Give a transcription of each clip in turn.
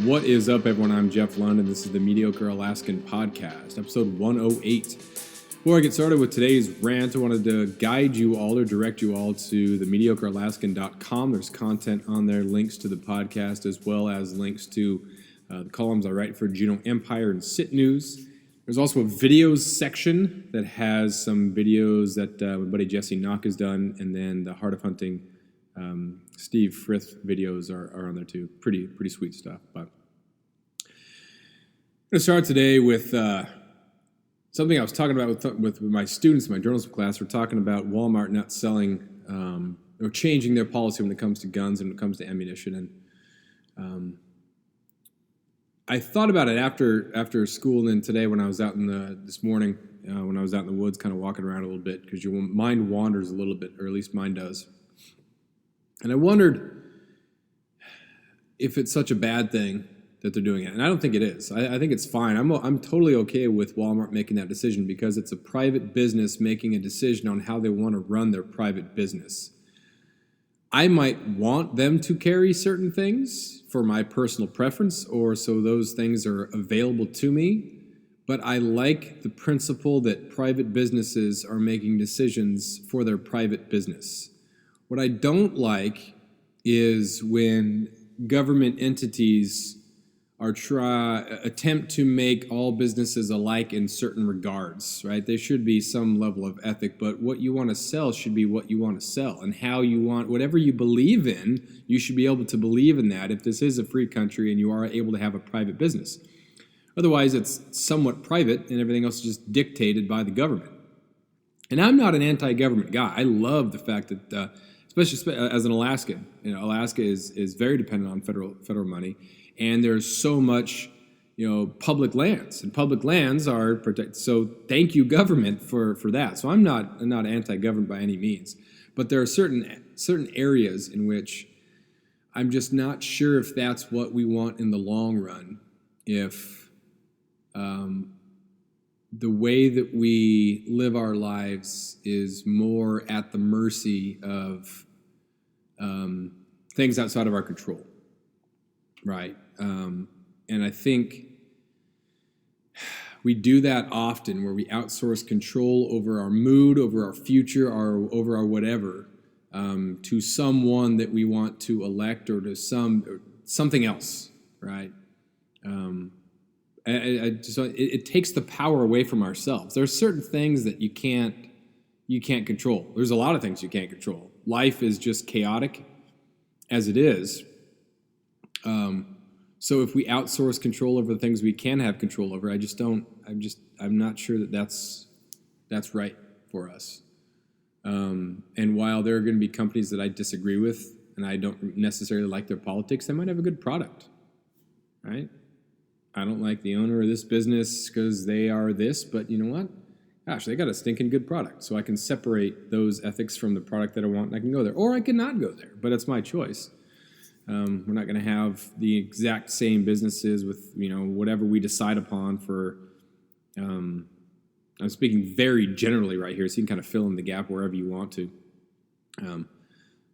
What is up, everyone? I'm Jeff London. This is the Mediocre Alaskan Podcast, episode 108. Before I get started with today's rant, I wanted to guide you all or direct you all to the mediocrealaskan.com. There's content on there, links to the podcast, as well as links to the columns I write for Juneau Empire and Sit News. There's also a videos section that has some videos that my buddy Jesse Knock has done, and then the Heart of Hunting Steve Frith videos are on there too. Pretty sweet stuff. But I'm going to start today with something I was talking about with my students in my journalism class. We're talking about Walmart not selling or changing their policy when it comes to guns and when it comes to ammunition. And I thought about it after school, and then today when I was out this morning when I was out in the woods, kind of walking around a little bit, because your mind wanders a little bit, or at least mine does. And I wondered if it's such a bad thing that they're doing it. And I don't think it is. I think it's fine. I'm totally okay with Walmart making that decision, because it's a private business making a decision on how they want to run their private business. I might want them to carry certain things for my personal preference, or so those things are available to me. But I like the principle that private businesses are making decisions for their private business. What I don't like is when government entities attempt to make all businesses alike in certain regards, right? There should be some level of ethic, but what you want to sell should be what you want to sell, and how you want, whatever you believe in, you should be able to believe in that if this is a free country and you are able to have a private business. Otherwise, it's somewhat private and everything else is just dictated by the government. And I'm not an anti-government guy. I love the fact that especially as an Alaskan, Alaska is very dependent on federal money, and there's so much, public lands, and public lands are protected. So thank you, government, for that. So I'm not anti-government by any means, but there are certain areas in which I'm just not sure if that's what we want in the long run. If the way that we live our lives is more at the mercy of things outside of our control, right? And I think we do that often, where we outsource control over our mood, over our future, over our whatever, to someone that we want to elect, or to something else, right? It takes the power away from ourselves. There are certain things that you can't control. There's a lot of things you can't control. Life is just chaotic as it is. So if we outsource control over the things we can have control over, I'm not sure that that's right for us. And while there are going to be companies that I disagree with, and I don't necessarily like their politics, they might have a good product, right? I don't like the owner of this business because they are this, but you know what? Gosh, they got a stinking good product. So I can separate those ethics from the product that I want, and I can go there. Or I can not go there, but it's my choice. We're not going to have the exact same businesses with, whatever we decide upon for, I'm speaking very generally right here, so you can kind of fill in the gap wherever you want to.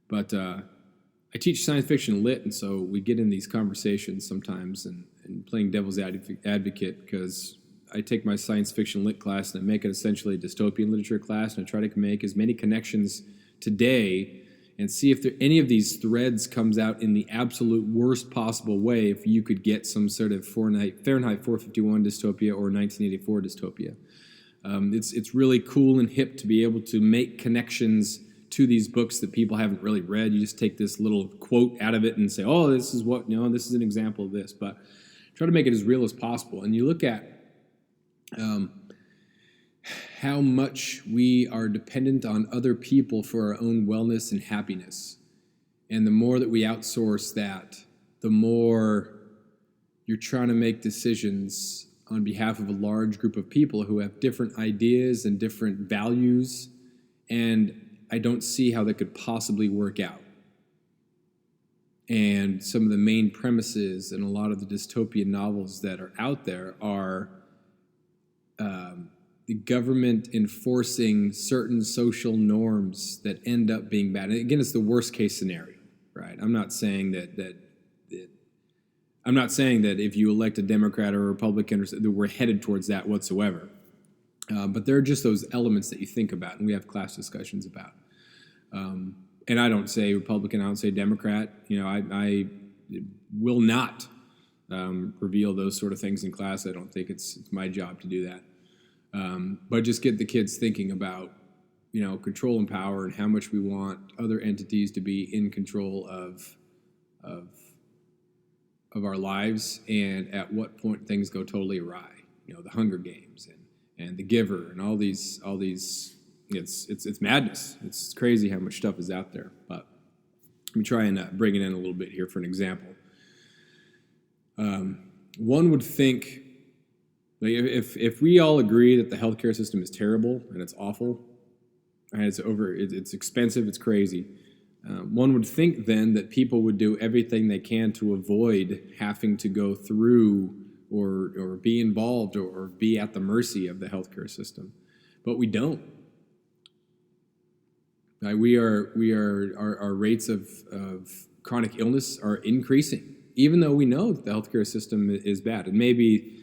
But I teach science fiction lit, and so we get in these conversations sometimes, and playing devil's advocate, because I take my science fiction lit class and I make it essentially a dystopian literature class, and I try to make as many connections today and see if any of these threads comes out in the absolute worst possible way, if you could get some sort of Fahrenheit 451 dystopia or 1984 dystopia. It's really cool and hip to be able to make connections to these books that people haven't really read. You just take this little quote out of it and say, oh, this is this is an example of this, but try to make it as real as possible. And you look at how much we are dependent on other people for our own wellness and happiness. And the more that we outsource that, the more you're trying to make decisions on behalf of a large group of people who have different ideas and different values. And I don't see how that could possibly work out. And some of the main premises in a lot of the dystopian novels that are out there are the government enforcing certain social norms that end up being bad. And again, it's the worst case scenario, right? I'm not saying that I'm not saying that if you elect a Democrat or a Republican, that we're headed towards that whatsoever. But there are just those elements that you think about, and we have class discussions about. And I don't say Republican, I don't say Democrat. I will not reveal those sort of things in class. I don't think it's my job to do that. But just get the kids thinking about, control and power and how much we want other entities to be in control of our lives, and at what point things go totally awry. The Hunger Games and The Giver and all these. It's madness. It's crazy how much stuff is out there. But let me try and bring it in a little bit here for an example. One would think, like, if we all agree that the healthcare system is terrible and it's awful, and it's expensive, it's crazy. One would think then that people would do everything they can to avoid having to go through or be involved or be at the mercy of the healthcare system, but we don't. Our rates of chronic illness are increasing, even though we know that the healthcare system is bad. And maybe,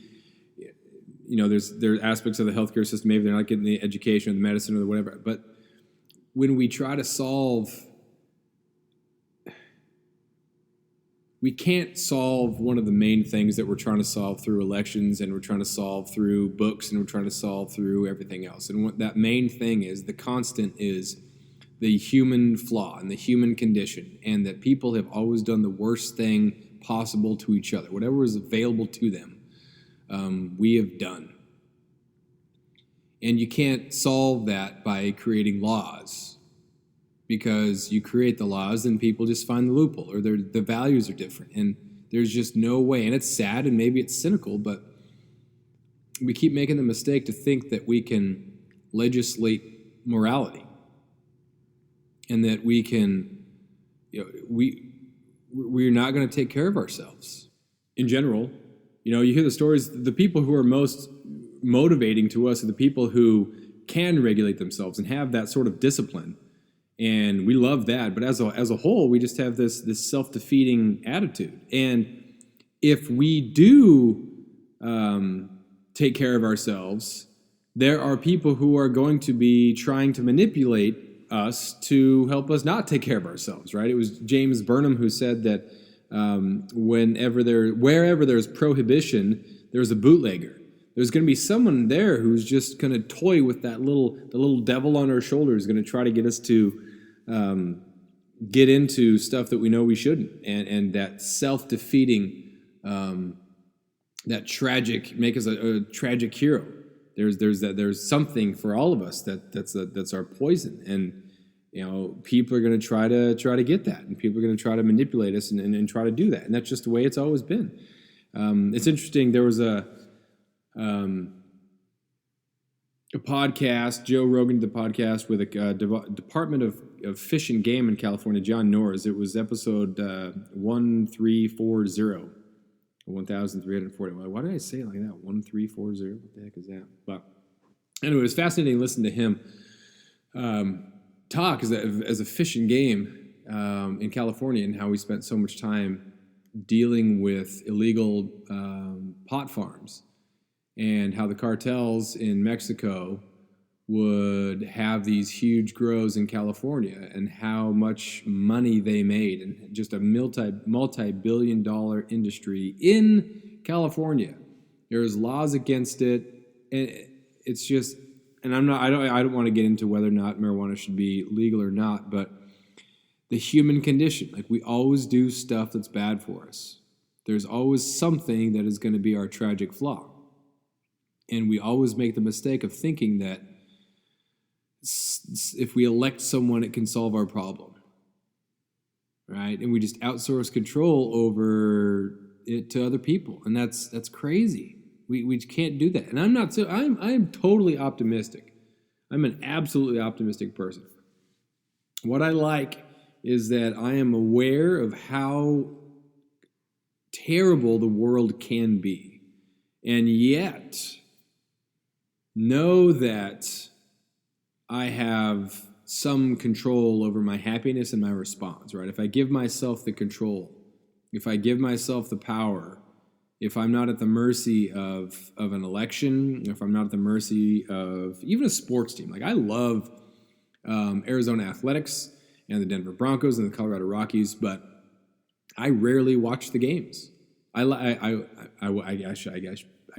there's aspects of the healthcare system, maybe they're not getting the education or the medicine or the whatever. But when we try to we can't solve one of the main things that we're trying to solve through elections, and we're trying to solve through books, and we're trying to solve through everything else. And what that main thing is, the constant is the human flaw and the human condition, and that people have always done the worst thing possible to each other. Whatever is available to them, we have done. And you can't solve that by creating laws, because you create the laws and people just find the loophole, or the values are different, and there's just no way. And it's sad, and maybe it's cynical, but we keep making the mistake to think that we can legislate morality, and that we can, we're not going to take care of ourselves. In general, you hear the stories, the people who are most motivating to us are the people who can regulate themselves and have that sort of discipline. And we love that. But as a whole, we just have this self-defeating attitude. And if we do take care of ourselves, there are people who are going to be trying to manipulate us to help us not take care of ourselves, right? It was James Burnham who said that wherever there's prohibition, there's a bootlegger. There's going to be someone there who's just going to toy with the little devil on our shoulder, is going to try to get us to get into stuff that we know we shouldn't, and that self-defeating, that tragic, make us a tragic hero. There's something for all of us that's our poison, and people are going to try to get that, and people are going to try to manipulate us and try to do that, and that's just the way it's always been. It's interesting. There was a podcast, Joe Rogan did the podcast with a Department of Fish and Game in California, John Norris. It was episode 1340, 1340. Why did I say it like that? 1340? What the heck is that? But anyway, it was fascinating to listen to him talk as a fish and game in California, and how we spent so much time dealing with illegal pot farms, and how the cartels in Mexico would have these huge grows in California, and how much money they made, and just a multi-billion-dollar industry in California. There's laws against it, and it's just, and I don't want to get into whether or not marijuana should be legal or not, but the human condition, like, we always do stuff that's bad for us. There's always something that is going to be our tragic flaw. And we always make the mistake of thinking that if we elect someone, it can solve our problem, right? And we just outsource control over it to other people, and that's crazy. We can't do that. And I'm totally optimistic. I'm an absolutely optimistic person. What I like is that I am aware of how terrible the world can be, and yet know that I have some control over my happiness and my response, right? If I give myself the control if I give myself the power, if I'm not at the mercy of an election, if I'm not at the mercy of even a sports team. Like I love Arizona Athletics and the Denver Broncos and the Colorado Rockies, but I rarely watch the games. I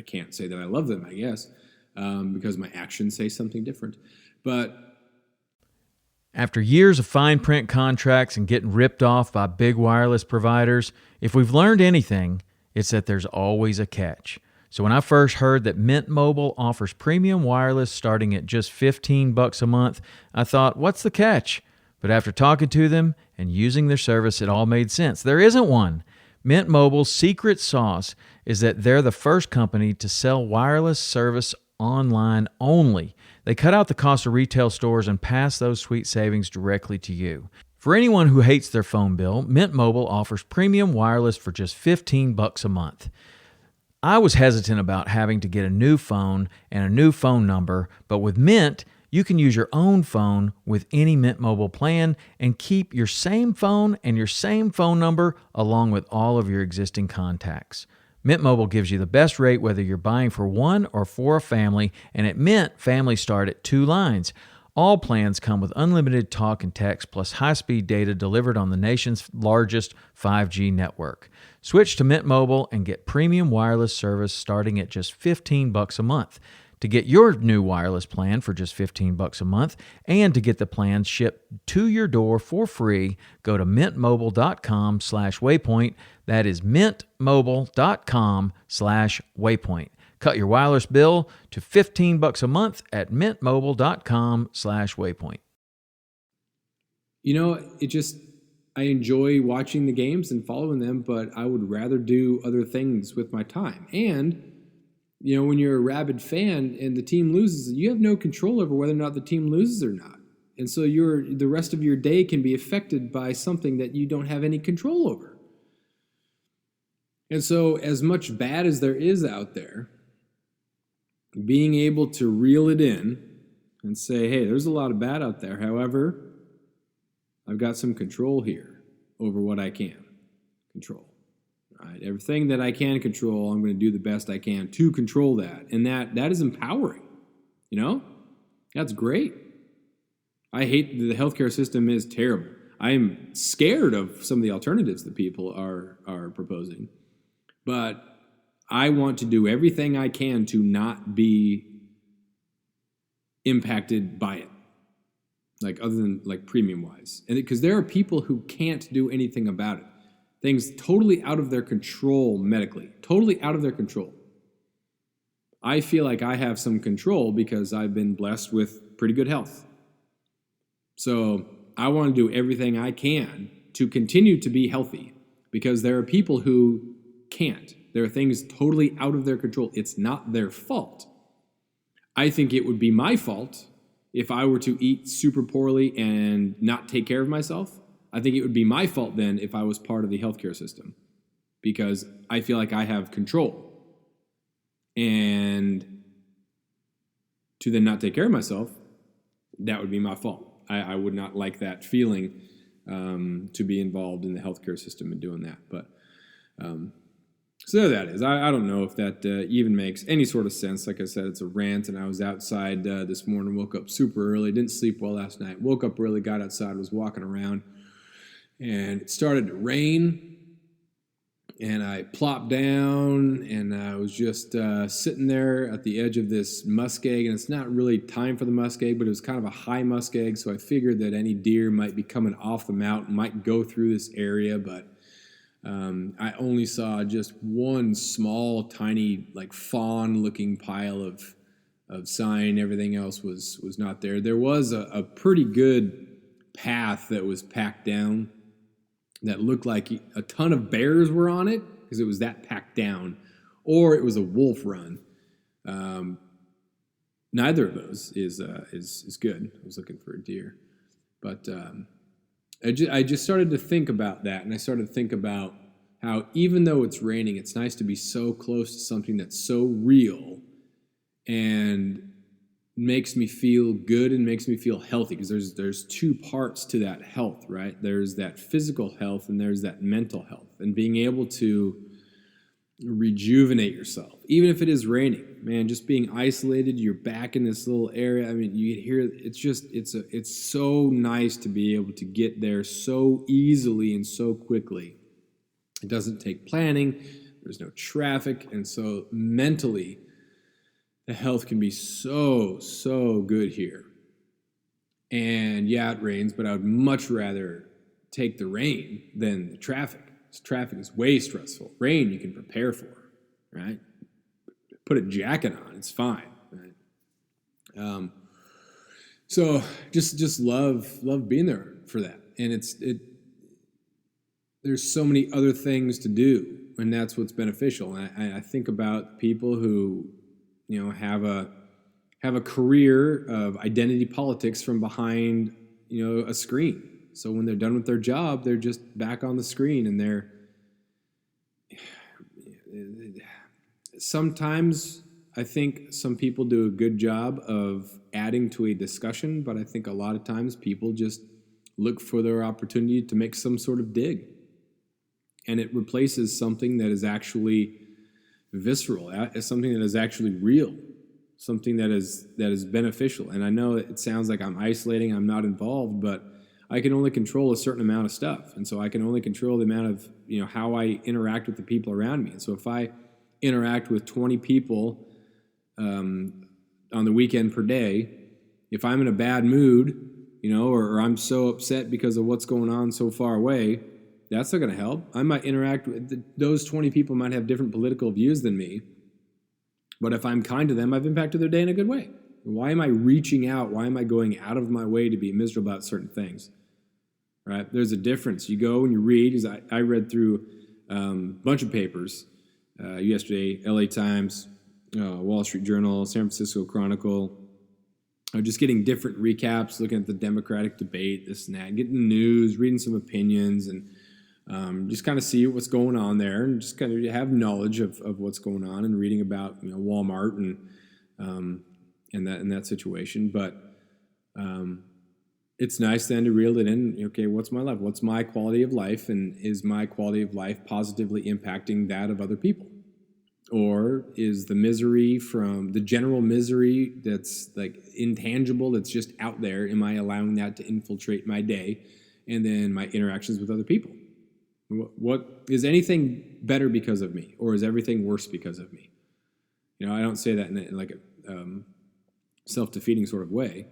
can't say that I love them, I guess, because my actions say something different. But after years of fine print contracts and getting ripped off by big wireless providers, if we've learned anything, it's that there's always a catch. So when I first heard that Mint Mobile offers premium wireless starting at just $15 a month, I thought, what's the catch? But after talking to them and using their service, it all made sense. There isn't one. Mint Mobile's secret sauce is that they're the first company to sell wireless service online only. They cut out the cost of retail stores and pass those sweet savings directly to you. For anyone who hates their phone bill, Mint Mobile offers premium wireless for just $15 a month. I was hesitant about having to get a new phone and a new phone number, but with Mint, you can use your own phone with any Mint Mobile plan and keep your same phone and your same phone number along with all of your existing contacts. Mint Mobile gives you the best rate whether you're buying for one or for a family, and at Mint, families start at 2 lines. All plans come with unlimited talk and text plus high-speed data delivered on the nation's largest 5G network. Switch to Mint Mobile and get premium wireless service starting at just $15 a month. To get your new wireless plan for just $15 a month and to get the plan shipped to your door for free, go to mintmobile.com/waypoint. That is mintmobile.com/waypoint. Cut your wireless bill to $15 a month at mintmobile.com/waypoint. You know, I enjoy watching the games and following them, but I would rather do other things with my time. And you know, when you're a rabid fan and the team loses, you have no control over whether or not the team loses or not. And so the rest of your day can be affected by something that you don't have any control over. And so as much bad as there is out there, being able to reel it in and say, hey, there's a lot of bad out there. However, I've got some control here over what I can control. Right. Everything that I can control, I'm going to do the best I can to control that. And that is empowering. You know? That's great. I hate the healthcare system is terrible. I am scared of some of the alternatives that people are proposing. But I want to do everything I can to not be impacted by it. Like other than like premium wise. And because there are people who can't do anything about it. Things totally out of their control medically, totally out of their control. I feel like I have some control because I've been blessed with pretty good health. So I want to do everything I can to continue to be healthy because there are people who can't. There are things totally out of their control. It's not their fault. I think it would be my fault if I were to eat super poorly and not take care of myself. I think it would be my fault then if I was part of the healthcare system because I feel like I have control. And to then not take care of myself, that would be my fault. I would not like that feeling to be involved in the healthcare system and doing that. But so there that is. I don't know if that even makes any sort of sense. Like I said, it's a rant, and I was outside this morning, woke up super early, didn't sleep well last night, woke up early, got outside, was walking around. And it started to rain, and I plopped down, and I was just sitting there at the edge of this muskeg, and it's not really time for the muskeg, but it was kind of a high muskeg, so I figured that any deer might be coming off the mountain, might go through this area, but I only saw just one small, tiny, like fawn-looking pile of sign. Everything else was not there. There was a pretty good path that was packed down that looked like a ton of bears were on it because it was that packed down, or it was a wolf run. Neither of those is good. I was looking for a deer, but I just started to think about that, and I started to think about how even though it's raining, it's nice to be so close to something that's so real and makes me feel good and makes me feel healthy, because there's two parts to that health, right? There's that physical health and there's that mental health, and being able to rejuvenate yourself, even if it is raining, man. Just being isolated, you're back in this little area. I mean, you hear it's so nice to be able to get there so easily and so quickly. It doesn't take planning. There's no traffic, and so mentally, the health can be so good here. And yeah, it rains, but I would much rather take the rain than the traffic. Traffic is way stressful. Rain you can prepare for, right? Put a jacket on, it's fine, right? So just love being there for that. And there's so many other things to do, and that's what's beneficial. And I think about people who, have a career of identity politics from behind, a screen. So when they're done with their job, they're just back on the screen, and sometimes I think some people do a good job of adding to a discussion, but I think a lot of times people just look for their opportunity to make some sort of dig. And it replaces something that is actually visceral, as something that is actually real, something that is beneficial. And I know it sounds like I'm isolating, I'm not involved, but I can only control a certain amount of stuff. And so I can only control the amount of, how I interact with the people around me. And so if I interact with 20 people on the weekend per day, if I'm in a bad mood, or I'm so upset because of what's going on so far away, that's not going to help. I might interact with those 20 people might have different political views than me, but if I'm kind to them, I've impacted their day in a good way. Why am I reaching out? Why am I going out of my way to be miserable about certain things? Right? There's a difference. You go and you read. I read through a bunch of papers yesterday, LA Times, Wall Street Journal, San Francisco Chronicle, just getting different recaps, looking at the Democratic debate, this and that, getting the news, reading some opinions, and just kind of see what's going on there, and just kind of have knowledge of what's going on, and reading about Walmart and that situation. But it's nice then to reel it in. Okay, what's my life? What's my quality of life? And is my quality of life positively impacting that of other people? Or is the misery from the general misery that's like intangible, that's just out there, am I allowing that to infiltrate my day and then my interactions with other people? What is anything better because of me, or is everything worse because of me? I don't say that in like a self-defeating sort of way.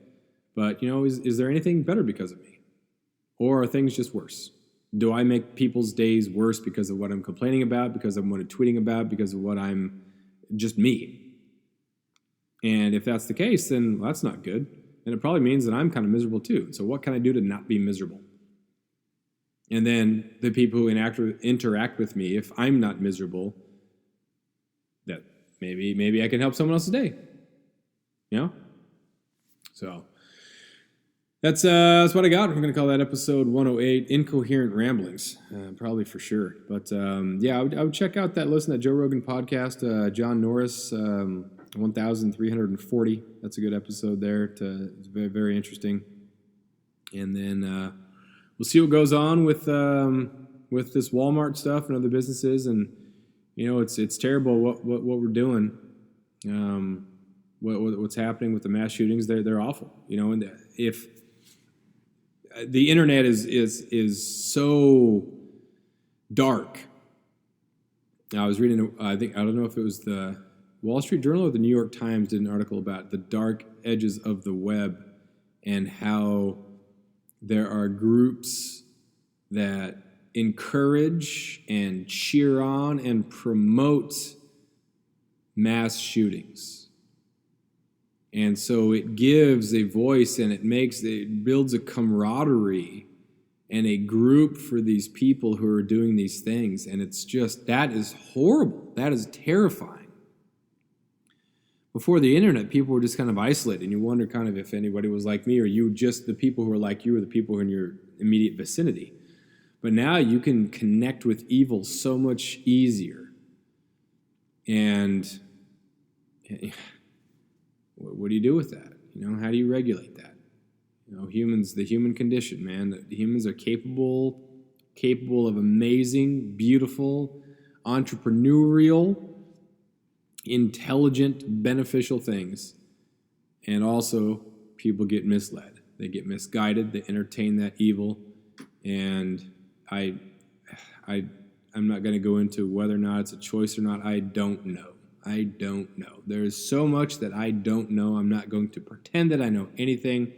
But, is there anything better because of me? Or are things just worse? Do I make people's days worse because of what I'm complaining about, because of what I'm tweeting about, because of what I'm just me? And if that's the case, then that's not good. And it probably means that I'm kind of miserable too. So what can I do to not be miserable? And then the people who interact with me, if I'm not miserable, that maybe I can help someone else's day. So that's what I got. We're going to call that episode 108, Incoherent Ramblings, probably for sure. But I would check out listen to that Joe Rogan podcast, John Norris, 1340. That's a good episode there. It's very, very interesting. And then we'll see what goes on with this Walmart stuff and other businesses. And it's terrible what we're doing. What's happening with the mass shootings? They're awful. And if the internet is so dark. I was reading, I don't know if it was the Wall Street Journal or the New York Times did an article about the dark edges of the web and how there are groups that encourage and cheer on and promote mass shootings. And so it gives a voice, and it builds a camaraderie and a group for these people who are doing these things. And it's just, that is horrible. That is terrifying. Before the internet, people were just kind of isolated, and you wonder kind of if anybody was like me, or you just the people who are like you, or the people who are in your immediate vicinity. But now you can connect with evil so much easier. And What do you do with that? How do you regulate that? Humans, the human condition, man. The humans are capable of amazing, beautiful, entrepreneurial, intelligent, beneficial things. And also, people get misled. They get misguided. They entertain that evil. And I'm not going to go into whether or not it's a choice or not. I don't know. There is so much that I don't know. I'm not going to pretend that I know anything.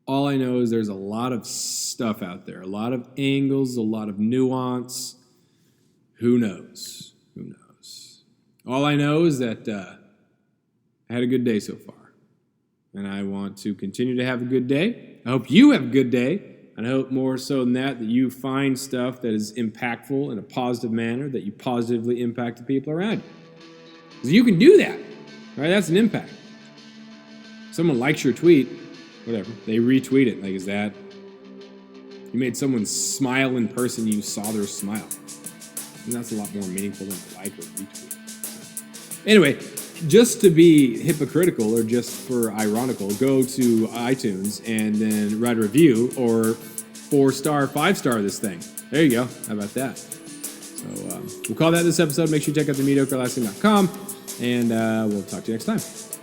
All I know is there's a lot of stuff out there, a lot of angles, a lot of nuance. Who knows? All I know is that I had a good day so far. And I want to continue to have a good day. I hope you have a good day. And I hope more so than that you find stuff that is impactful in a positive manner, that you positively impact the people around you. Because you can do that, right? That's an impact. Someone likes your tweet, whatever, they retweet it. Like, is that, you made someone smile in person, you saw their smile. And that's a lot more meaningful than a like or retweet. Anyway, just to be hypocritical or just for ironical, go to iTunes and then write a review or 4-star, 5-star this thing. There you go. How about that? So we'll call that this episode. Make sure you check out the mediocrelasting.com, and we'll talk to you next time.